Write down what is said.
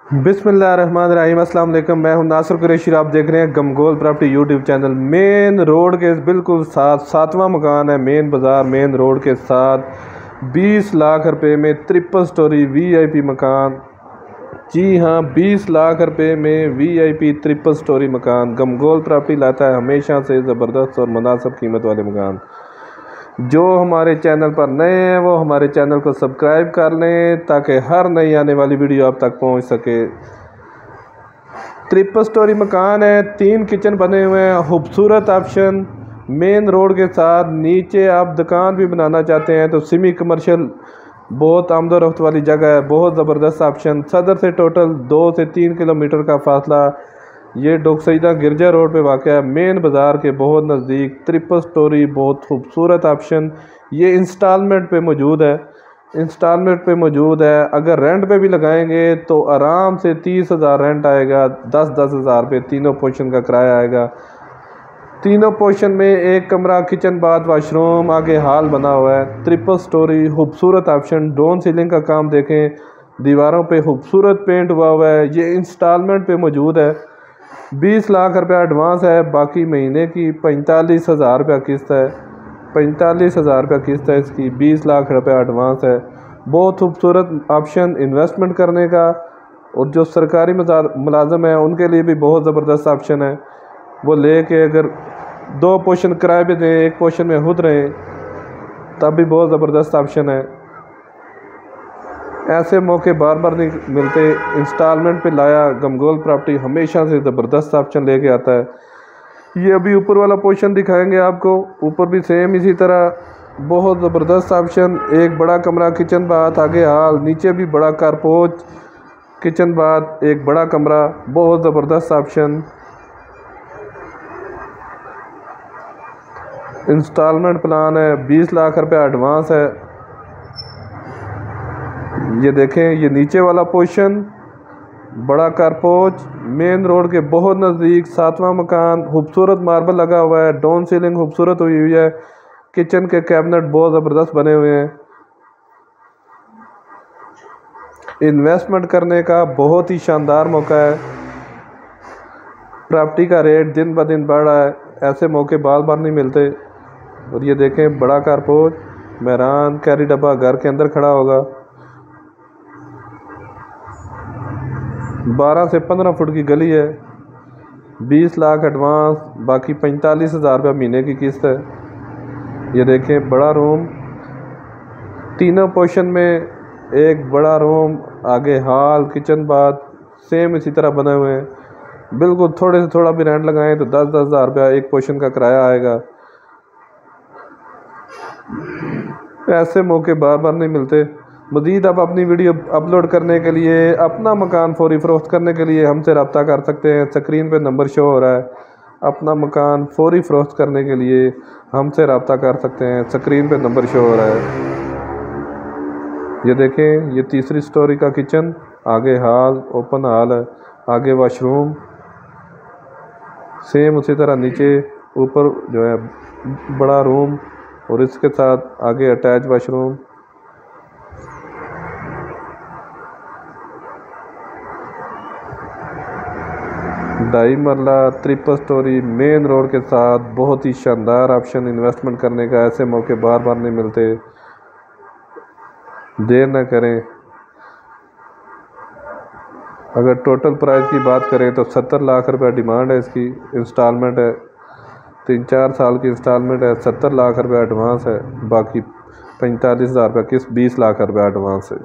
बिस्मिल्लाहिर्रहमानिर्रहीम। अस्सलाम वालेकुम। मैं हूं नासिर कुरैशी। आप देख रहे हैं गमगोल property YouTube channel. Main road के बिल्कुल साथ सातवां मकान है, मेन बाज़ार मेन रोड के साथ 20 लाख रुपए में ट्रिपल स्टोरी वीआईपी मकान। जी हाँ, 20 लाख रुपए में वीआईपी ट्रिपल स्टोरी मकान। गमगोल प्रॉपर्टी लाता है हमेशा से ज़बरदस्त और मुनासिब कीमत वाले मकान। जो हमारे चैनल पर नए हैं वो हमारे चैनल को सब्सक्राइब कर लें ताकि हर नई आने वाली वीडियो आप तक पहुंच सके। ट्रिपल स्टोरी मकान है, 3 किचन बने हुए हैं, खूबसूरत ऑप्शन मेन रोड के साथ। नीचे आप दुकान भी बनाना चाहते हैं तो सेमी कमर्शियल बहुत आमदोरफ्त वाली जगह है, बहुत ज़बरदस्त ऑप्शन। सदर से टोटल 2 से 3 किलोमीटर का फासला। ये डोकसईदा गिरजा रोड पे वाक़ है, मेन बाज़ार के बहुत नज़दीक। ट्रिपल स्टोरी बहुत खूबसूरत ऑप्शन। ये इंस्टॉलमेंट पे मौजूद है, इंस्टॉलमेंट पे मौजूद है। अगर रेंट पे भी लगाएंगे तो आराम से 30,000 रेंट आएगा, 10-10 हज़ार रुपये तीनों पोर्शन का किराया आएगा। तीनों पोर्शन में एक कमरा, किचन, बाथ, वाशरूम, आगे हॉल बना हुआ है। ट्रिपल स्टोरी खूबसूरत ऑप्शन। डाउन सीलिंग का काम देखें, दीवारों पे खूबसूरत पेंट हुआ है। ये इंस्टॉलमेंट पे मौजूद है। 20 लाख रुपया एडवांस है, बाकी महीने की 45,000 रुपया किस्त है। 45,000 रुपया किस्त है इसकी, 20 लाख रुपया एडवांस है। बहुत खूबसूरत ऑप्शन इन्वेस्टमेंट करने का। और जो सरकारी मुलाजम है उनके लिए भी बहुत ज़बरदस्त ऑप्शन है। वो ले के अगर 2 पोर्शन किराए पे दें, 1 पोर्शन में खुद रहें, तब भी बहुत ज़बरदस्त ऑप्शन है। ऐसे मौके बार बार नहीं मिलते। इंस्टॉलमेंट पे लाया गमगोल प्रॉपर्टी हमेशा से ज़बरदस्त ऑप्शन लेके आता है। ये अभी ऊपर वाला पोर्शन दिखाएंगे आपको, ऊपर भी सेम इसी तरह बहुत ज़बरदस्त ऑप्शन। एक बड़ा कमरा, किचन बाथ, आगे हॉल, नीचे भी बड़ा कारपोच, किचन बाथ, एक बड़ा कमरा, बहुत ज़बरदस्त ऑप्शन। इंस्टॉलमेंट प्लान है, 20 लाख रुपया एडवांस है। ये देखें, ये नीचे वाला पोर्शन, बड़ा कारपोच, मेन रोड के बहुत नज़दीक, 7वां मकान। खूबसूरत मार्बल लगा हुआ है, डाउन सीलिंग खूबसूरत हुई हुई है। किचन के कैबिनेट बहुत ज़बरदस्त बने हुए हैं। इन्वेस्टमेंट करने का बहुत ही शानदार मौका है। प्रॉपर्टी का रेट दिन ब दिन बढ़ रहा है, ऐसे मौके बार बार नहीं मिलते। और ये देखें, बड़ा कारपोच, मेहरान, कैरी डब्बा घर के अंदर खड़ा होगा। 12 से 15 फुट की गली है। 20 लाख एडवांस, बाकी 45,000 रुपया महीने की किस्त है। ये देखें, बड़ा रूम, तीनों पोर्शन में एक बड़ा रूम, आगे हॉल, किचन बाथ, सेम इसी तरह बने हुए हैं। बिल्कुल थोड़े से थोड़ा भी रेंट लगाएं तो 10-10 हज़ार रुपया एक पोर्शन का किराया आएगा। ऐसे मौके बार बार नहीं मिलते। मज़ीद आप अपनी वीडियो अपलोड करने के लिए, अपना मकान फौरी फ़रोख्त करने के लिए हमसे रब्ता कर सकते हैं। स्क्रीन पे नंबर शो हो रहा है। अपना मकान फौरी फ़रोख्त करने के लिए हमसे रब्ता कर सकते हैं। स्क्रीन पे नंबर शो हो रहा है। ये देखें, ये तीसरी स्टोरी का किचन, आगे हॉल, ओपन हॉल है, आगे वाशरूम, सेम उसी तरह नीचे ऊपर जो है बड़ा रूम और इसके साथ आगे अटैच वाशरूम। ढाई मरला ट्रिपल स्टोरी मेन रोड के साथ, बहुत ही शानदार ऑप्शन इन्वेस्टमेंट करने का। ऐसे मौके बार बार नहीं मिलते, देर न करें। अगर टोटल प्राइस की बात करें तो 70 लाख रुपया डिमांड है इसकी। इंस्टॉलमेंट है, 3-4 साल की इंस्टॉलमेंट है। 70 लाख रुपया एडवांस है, बाकी 45,000 रुपया किस्त, 20 लाख रुपया एडवांस है।